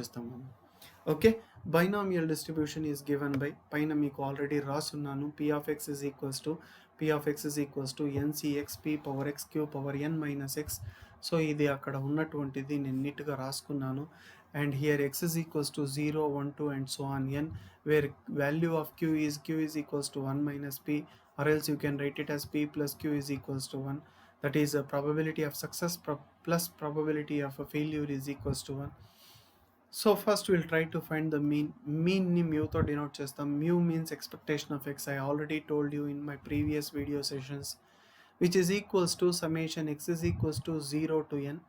చేస్తాము. Okay, binomial distribution is given by పైన మీకు ఆల్రెడీ రాసున్నాను. p of x is equals to ncx p power x q power n minus x. So ఇది అక్కడ ఉన్నటువంటిది నేను నీట్గా రాసుకున్నాను. And here x is equals to 0 1 2 and so on n, where value of q is equals to 1 minus p, or else you can write it as p plus q is equals to 1. That is a probability of success plus probability of a failure is equals to 1. So first we'll try to find the mean. Mean ni mu తో denote చేస్తాం. Mu means expectation of x. I already told you in my previous video sessions, which is equals to summation x is equals to 0 to n,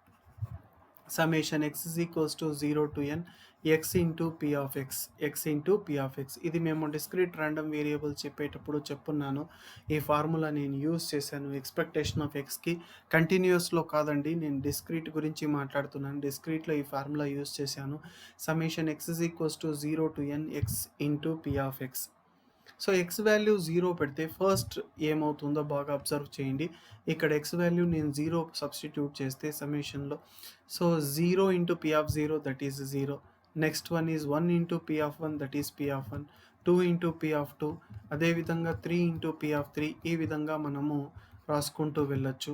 summation x is equals to 0 to n x into p of x. ఇది మేము discrete random variable చెప్పేటప్పుడు చెప్పున్నాను. ఈ formula నేను use చేశాను expectation of ఎక్స్కి. కంటిన్యూస్లో కాదండి, నేను discrete గురించి మాట్లాడుతున్నాను. డిస్క్రీట్లో ఈ ఫార్ములా యూస్ చేశాను. Summation x is equals to 0 to n x into p of x. So X value 0 పెడితే ఫస్ట్ ఏమవుతుందో బాగా అబ్జర్వ్ చేయండి. ఇక్కడ ఎక్స్ వాల్యూ నేను 0 సబ్స్టిట్యూట్ చేస్తే సమ్మేషన్లో, so 0 into p of 0 that is 0. Next one is 1 into p of 1 that is p of 1, 2 into p of 2, అదేవిధంగా 3 into p of 3. ఈ విధంగా మనము రాసుకుంటూ వెళ్ళొచ్చు.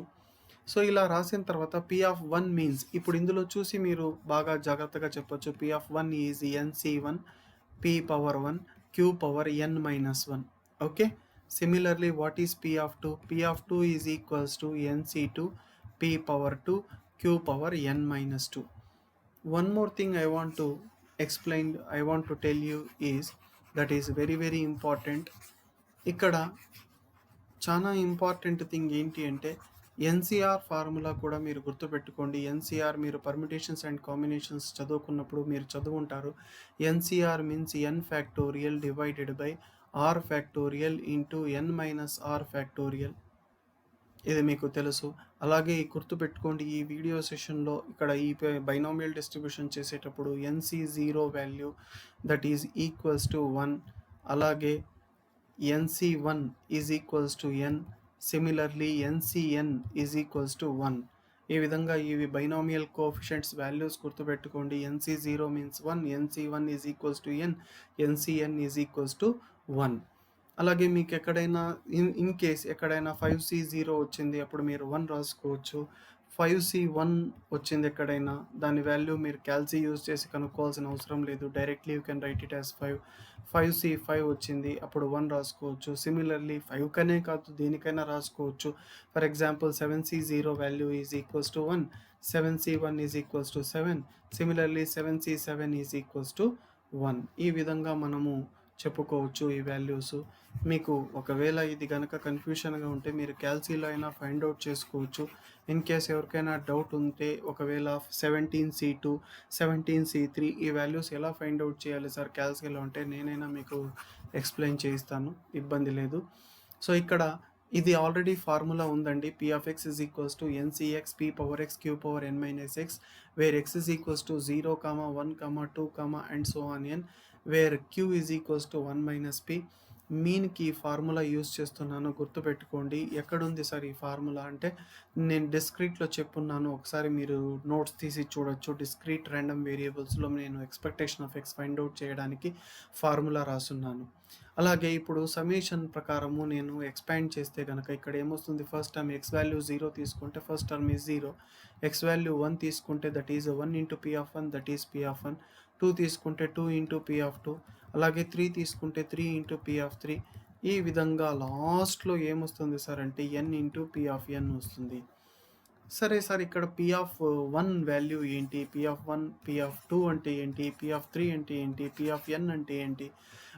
సో ఇలా రాసిన తర్వాత పీ ఆఫ్ 1 మీన్స్, ఇప్పుడు ఇందులో చూసి మీరు బాగా జాగ్రత్తగా చెప్పొచ్చు. P of 1 is NC1 p power 1 q power n minus 1. Okay, similarly what is p of 2? p of 2 is equals to nc2 p power 2 q power n minus 2. One more thing I want to explain, I want to tell you is, that is very very important. ఇక్కడ చాలా important thing ఏంటి అంటే NCR formula కూడా మీరు గుర్తుపెట్టుకోండి. NCR మీరు permutations and combinations చదువుకున్నప్పుడు మీరు చదువుకుంటారు. NCR means N factorial divided by R factorial into N minus R factorial. ఇది మీకు తెలుసు. అలాగే గుర్తుపెట్టుకోండి, ఈ వీడియో సెషన్లో ఇక్కడ ఈ బైనామియల్ డిస్ట్రిబ్యూషన్ చేసేటప్పుడు NC0 value that is equals to 1, అలాగే NC1 is equals to n, similarly NCn is equals to 1. ఈ విధంగా ఇవి బైనామియల్ కోఎఫిషియంట్స్ వాల్యూస్ గుర్తుపెట్టుకోండి. NC0 means 1, NC1 is equals to n, NCn is equals to 1. అలాగే మీకు ఎక్కడైనా in case ఎక్కడైనా 5C0 వచ్చింది, అప్పుడు మీరు 1 రాసుకోవచ్చు. 5C1 వచ్చింది ఎక్కడైనా, దాని వాల్యూ మీరు క్యాల్సీ యూజ్ చేసి కనుక్కోవాల్సిన అవసరం లేదు. Directly you can write it as 5. 5C5 వచ్చింది, అప్పుడు 1 రాసుకోవచ్చు. సిమిలర్లీ 5 కనే కాదు, దేనికైనా రాసుకోవచ్చు. For example 7C0 value is equals to 1, 7C1 is equals to 7, similarly 7C7 is equals to 1. ఈ విధంగా మనము చెప్పుకోవచ్చు ఈ వాల్యూస్. మీకు ఒకవేళ ఇది కనుక కన్ఫ్యూషన్గా ఉంటే మీరు క్యాల్సీలో అయినా ఫైండ్ అవుట్ చేసుకోవచ్చు. ఇన్ కేస్ ఎవరికైనా డౌట్ ఉంటే, ఒకవేళ 17C2 17C3 ఈ వాల్యూస్ ఎలా ఫైండ్ అవుట్ చేయాలి సార్ క్యాల్సీలో అంటే, నేనైనా మీకు ఎక్స్ప్లెయిన్ చేయిస్తాను, ఇబ్బంది లేదు. సో ఇక్కడ ఇది ఆల్రెడీ ఫార్ములా ఉందండి. p of x is equals to ncx p power x q power n minus x, where x is equals to 0, 1, 2, and so on n, where q is equals to 1 minus p. మీన్కి ఈ formula use చేస్తున్నాను, గుర్తుపెట్టుకోండి. ఎక్కడుంది sir ఈ formula అంటే, నేను డిస్క్రీట్లో చెప్పున్నాను, ఒకసారి మీరు notes తీసి చూడొచ్చు. డిస్క్రీట్ ర్యాండమ్ వేరియబుల్స్లో నేను expectation of X find out చేయడానికి ఫార్ములా రాసున్నాను. అలాగే ఇప్పుడు సమేషన్ ప్రకారము నేను ఎక్స్పాండ్ చేస్తే కనుక ఇక్కడ ఏమొస్తుంది, ఫస్ట్ టర్మ్ ఎక్స్ వాల్యూ 0 తీసుకుంటే first term is 0, X value 1 తీసుకుంటే that is 1 into p of 1 that is P of 1, 2 తీసుకుంటే 2 ఇంటూ పీ ఆఫ్ 2, అలాగే 3 తీసుకుంటే 3 ఇంటూ పీ ఆఫ్ 3. ఈ విధంగా లాస్ట్లో ఏమొస్తుంది సార్ అంటే n into p of n వస్తుంది. సరే సార్, ఇక్కడ పీ ఆఫ్ 1 వాల్యూ ఏంటి, పీ ఆఫ్ 1, పీ ఆఫ్ 2 అంటే ఏంటి, పీ ఆఫ్ 3 అంటే ఏంటి, పీ ఆఫ్ n అంటే ఏంటి,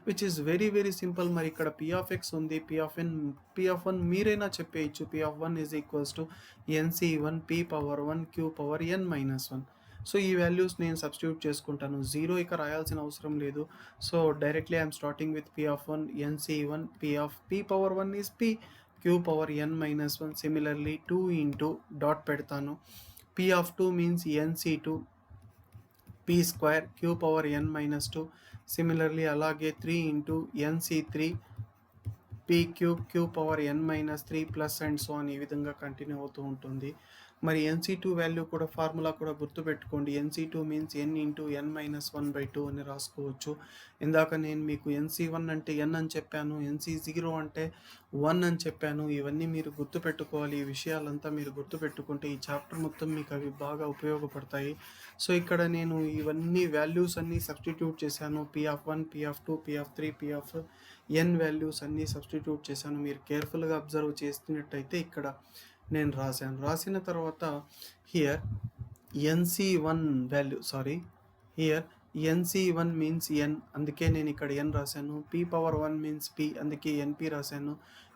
which is very very simple. మరి ఇక్కడ పీ ఆఫ్ ఎక్స్ ఉంది, పీ ఆఫ్ 1 మీరైనా చెప్పేయచ్చు. P of 1 is equals to NC1 p power 1 q power n minus 1. So ఈ వాల్యూస్ నేను సబ్స్టిట్యూట్ చేసుకుంటాను. 0 ఇక రాయాల్సిన అవసరం లేదు. So directly I'm starting with p of 1, NC1 p of p power 1 is p, q power n minus 1. Similarly 2 into dot పెడతాను. p of 2 means NC2 p square q power n minus 2. Similarly అలాగే 3 into NC3 p cube q power n minus 3 plus and so అని ఈ విధంగా continue అవుతూ ఉంటుంది. మరి NC2 value కూడా formula కూడా గుర్తుపెట్టుకోండి. NC2 means n into n-1/2 అని రాసుకోవచ్చు. ఇందాక నేను మీకు NC1 అంటే n అని చెప్పాను. NC0 అంటే 1 అని చెప్పాను. ఇవన్నీ మీరు గుర్తుపెట్టుకోవాలి. ఈ విషయాలంతా మీరు గుర్తుపెట్టుకుంటే ఈ చాప్టర్ మొత్తం మీకు అవి బాగా ఉపయోగపడతాయి. సో, ఇక్కడ నేను ఇవన్నీ వాల్యూస్ అన్నీ సబ్స్టిట్యూట్ చేశాను. P(1), P(2), P(3), Pn) values అన్నీ సబ్స్టిట్యూట్ చేశాను. మీరు కేర్‌ఫుల్‌గా అబ్జర్వ్ చేస్తున్నట్టయితే ఇక్కడ నేను రాశాను. రాసిన తర్వాత here NC1 value here NC1 means n, అందుకే నేను ఇక్కడ n రాశాను. P(1) మీన్స్ p, అందుకే NP రాశాను.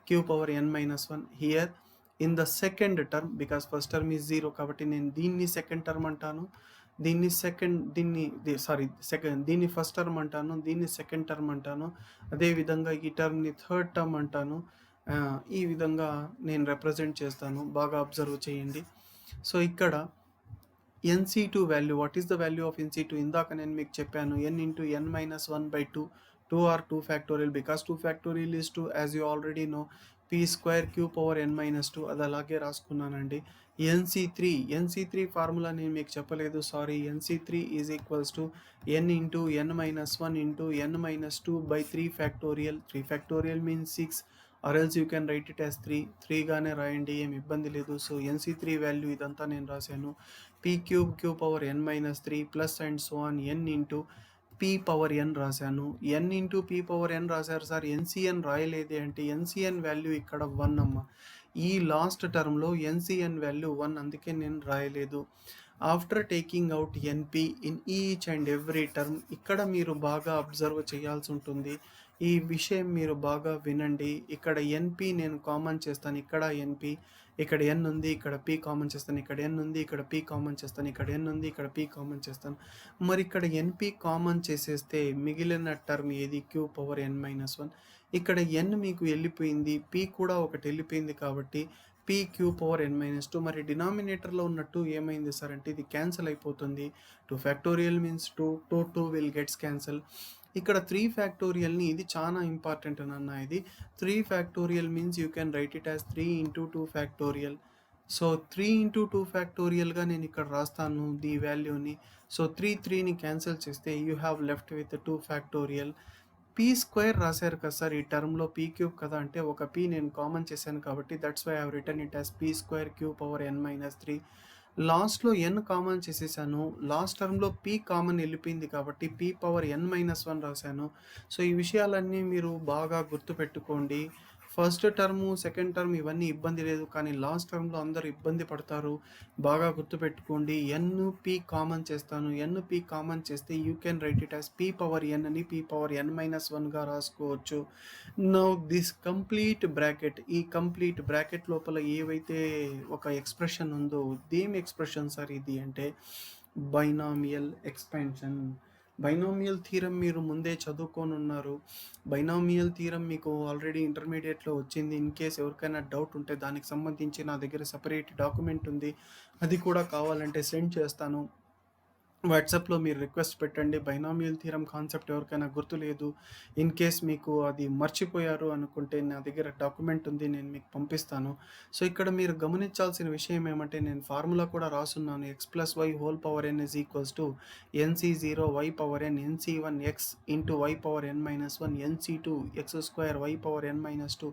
Q(n-1) here in the second term, because first term is 0 కాబట్టి నేను దీన్ని సెకండ్ టర్మ్ అంటాను. దీన్ని ఫస్ట్ టర్మ్ అంటాను. దీన్ని సెకండ్ టర్మ్ అంటాను. అదేవిధంగా ఈ టర్మ్‌ని థర్డ్ టర్మ్ అంటాను. ఈ విధంగా నేను రిప్రజెంట్ చేస్తాను. బాగా అబ్జర్వ్ చేయండి. సో, ఇక్కడ NC2 value, what is the value of NC2? ఇందాక నేను మీకు చెప్పాను n into n-1/2. 2 or 2 factorial, because 2 factorial is 2, as you already know. p² Q(n-2) అది అలాగే రాసుకున్నానండి. NC3 ఫార్ములా నేను మీకు చెప్పలేదు, sorry. NC3 is equals to n into n-1 into n-2/3 factorial. 3 factorial means 6, or else you can write it as 3 గానే రాయండి, ఏమి ఇబ్బంది లేదు. సో, NC3 వాల్యూ ఇదంతా నేను రాశాను. p³ Q(n-3) plus and so on n into p(n) రాశాను. n into p(n) రాశారు సార్, NCN రాయలేదే అంటే NCN వాల్యూ ఇక్కడ 1 అమ్మ. ఈ లాస్ట్ టర్మ్‌లో NCN వాల్యూ 1, అందుకే నేను రాయలేదు. After taking out NP in each and every term, ఇక్కడ మీరు బాగా అబ్జర్వ్ చేయాల్సి ఉంటుంది. ఈ విషయం మీరు బాగా వినండి. ఇక్కడ NP నేను కామన్ చేస్తాను. ఇక్కడ NP, ఇక్కడ n ఉంది, ఇక్కడ p కామన్ చేస్తాను. ఇక్కడ n ఉంది, ఇక్కడ p కామన్ చేస్తాను. ఇక్కడ n ఉంది, ఇక్కడ p కామన్ చేస్తాను. మరి ఇక్కడ NP కామన్ చేసేస్తే మిగిలిన టర్మ్ ఏది? Q(n-1). ఇక్కడ n మీకు వెళ్ళిపోయింది, p కూడా ఒకటి వెళ్ళిపోయింది కాబట్టి p(Q(n-2). మరి డినామినేటర్‌లో ఉన్న 2 ఏమైంది సార్ అంటే ఇది క్యాన్సిల్ అయిపోతుంది. 2 factorial means 2 will gets cancel. ఇక్కడ 3 ఫ్యాక్టోరియల్‌ని, ఇది చాలా ఇంపార్టెంట్ నాన్న ఇది. 3 factorial means you can write it as 3 into 2 factorial. So, 3 into 2 ఫ్యాక్టోరియల్‌గా నేను ఇక్కడ రాస్తాను ది వాల్యూని. సో, 3ని క్యాన్సిల్ చేస్తే you have left with 2 factorial. p² రాశారు కదా సార్, ఈ టర్మ్‌లో p³ కదా అంటే ఒక p నేను కామన్ చేశాను కాబట్టి that's why I have written it as p² Q(n-3). లాస్ట్‌లో n కామన్ చేసేసాను. లాస్ట్ టర్మ్‌లో p కామన్ వెళ్ళిపోయింది కాబట్టి p(n-1) రాశాను. సో, ఈ విషయాలన్నీ మీరు బాగా గుర్తుపెట్టుకోండి. ఫస్ట్ టర్ము, సెకండ్ టర్మ్ ఇవన్నీ ఇబ్బంది లేదు. కానీ లాస్ట్ టర్మ్‌లో అందరూ ఇబ్బంది పడతారు. బాగా గుర్తుపెట్టుకోండి. p కామన్ చేస్తాను. p కామన్ చేస్తే you can write it as p(n) అని p(n-1)గా రాసుకోవచ్చు. నౌ దిస్ కంప్లీట్ బ్రాకెట్, ఈ కంప్లీట్ బ్రాకెట్ లోపల ఏవైతే ఒక ఎక్స్‌ప్రెషన్ ఉందో, దేని ఎక్స్‌ప్రెషన్ సార్ ఇది అంటే బైనామియల్ ఎక్స్పాన్షన్. బైనామియల్ థీరం మీరు ముందే చదువుకొనున్నారు. బైనామియల్ థీరం మీకు ఆల్రెడీ ఇంటర్మీడియేట్‌లో వచ్చింది. ఇన్ కేస్ ఎవరికైనా డౌట్ ఉంటే దానికి సంబంధించి నా దగ్గర సెపరేట్ డాక్యుమెంట్ ఉంది. అది కూడా కావాలంటే సెండ్ చేస్తాను. వాట్సాప్‌లో మీరు రిక్వెస్ట్ పెట్టండి. బైనామియల్ థీరం కాన్సెప్ట్ ఎవరికైనా గుర్తులేదు, ఇన్ కేస్ మీకు అది మర్చిపోయారు అనుకుంటే నా దగ్గర డాక్యుమెంట్ ఉంది, నేను మీకు పంపిస్తాను. సో, ఇక్కడ మీరు గమనించాల్సిన విషయం ఏమంటే నేను ఫార్ములా కూడా రాసున్నాను. x+y(n) is equals to NC0y(n), NC1 x into y(n-1), NC2 x² y(n-2),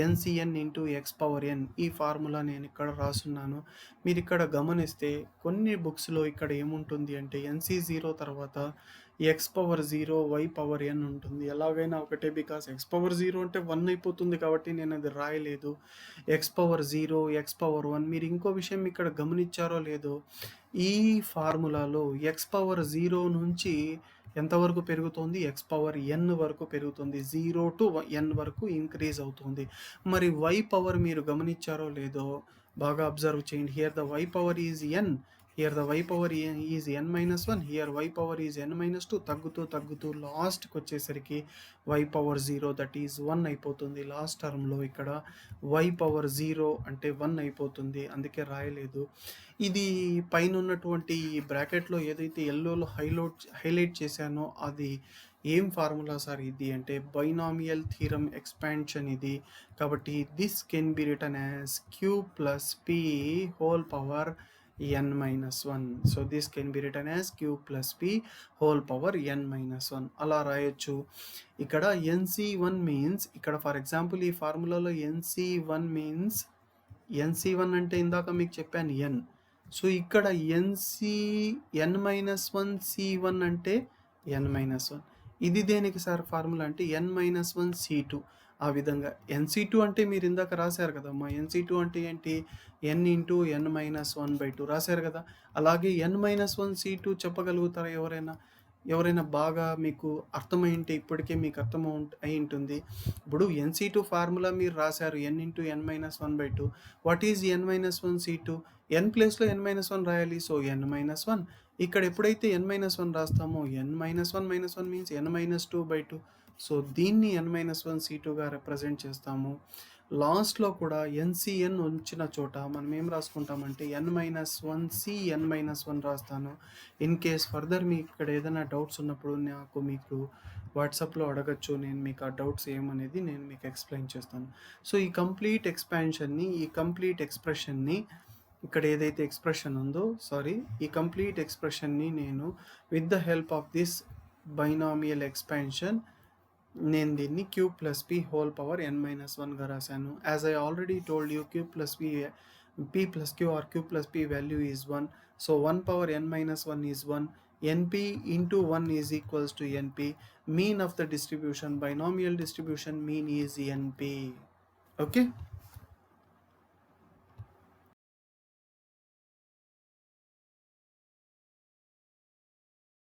NCn into xn. ఈ ఫార్ములా నేను ఇక్కడ రాసున్నాను. మీరు ఇక్కడ గమనిస్తే కొన్ని బుక్స్‌లో ఇక్కడ ఏముంటుంది అంటే NC0 తర్వాత x⁻0 y(n) ఉంటుంది. ఎలాగైనా ఒకటే, బికాస్ x⁻0 అంటే 1 అయిపోతుంది కాబట్టి నేను అది రాయలేదు. x⁻0, x⁻1. మీరు ఇంకో విషయం ఇక్కడ గమనించారో లేదో, ఈ ఫార్ములాలో x⁻0 నుంచి ఎంతవరకు పెరుగుతుంది? xn వరకు పెరుగుతుంది. 0 టు n వరకు ఇంక్రీజ్ అవుతుంది. మరి y పవర్ మీరు గమనించారో లేదో బాగా అబ్జర్వ్ చేయండి. Here the y power is n. Here the y power is n-1, here y power is n-2, తగ్గుతూ లాస్ట్కి వచ్చేసరికి y పవర్ 0 దట్ ఈజ్ 1 అయిపోతుంది. లాస్ట్ టర్మ్లో ఇక్కడ y పవర్ 0 అంటే 1 అయిపోతుంది, అందుకే రాయలేదు. ఇది పైన ఉన్నటువంటి బ్రాకెట్లో ఏదైతే ఎల్లోలో హైలైట్ చేశానో అది ఏం ఫార్ములా సార్ ఇది అంటే బైనామియల్ థీరం ఎక్స్పాన్షన్ ఇది. కాబట్టి this can be return as q plus p whole power n-1. So this can be return as q plus p whole power n-1 అలా రాయొచ్చు. ఇక్కడ nc1 మీన్స్ ఇక్కడ ఫర్ ఎగ్జాంపుల్ ఈ ఫార్ములాలో nc1 means nc1 అంటే ఇందాక మీకు చెప్పాను n. సో ఇక్కడ n-1 c1 అంటే n-1. ఇది దేనికి సార్ ఫార్ములా అంటే n-1 c2. ఆ విధంగా nc2 అంటే మీరు ఇందాక రాశారు కదమ్మా, nc2 అంటే ఏంటి n ఇంటూ n-1/2 రాశారు కదా. అలాగే n-1 c2 చెప్పగలుగుతారా ఎవరైనా బాగా మీకు అర్థమైంటే ఇప్పటికే మీకు అయి ఉంటుంది. ఇప్పుడు nc2 ఫార్ములా మీరు రాశారు n into n-1/2. What is n-1 c2? n ప్లేస్లో n-1 రాయాలి. సో n-1 ఇక్కడ ఎప్పుడైతే n-1 రాస్తామో n-1 మీన్స్ n-2/2. సో దీన్ని n-1 c2గా రిప్రజెంట్ చేస్తాము. లాస్ట్లో కూడా NCN ఉంచిన చోట మనం ఏం రాసుకుంటామంటే n-1 c n-1 రాస్తాను. ఇన్ కేస్ ఫర్దర్ మీకు ఇక్కడ ఏదైనా డౌట్స్ ఉన్నప్పుడు మీకు వాట్సాప్లో అడగచ్చు. నేను మీకు ఆ డౌట్స్ ఏమనేది నేను మీకు ఎక్స్ప్లెయిన్ చేస్తాను. సో ఈ కంప్లీట్ ఎక్స్ప్రెషన్ని ఇక్కడ ఏదైతే ఎక్స్ప్రెషన్ ఉందో ఈ కంప్లీట్ ఎక్స్ప్రెషన్ని నేను with the help of this binomial expansion నేను దీన్ని q plus p whole power n-1గా రాశాను. As I already told you q plus p plus q or q plus p value is 1. So 1 power n-1 is 1. np into 1 is equals to np. Mean of the distribution, binomial distribution mean is np. Okay.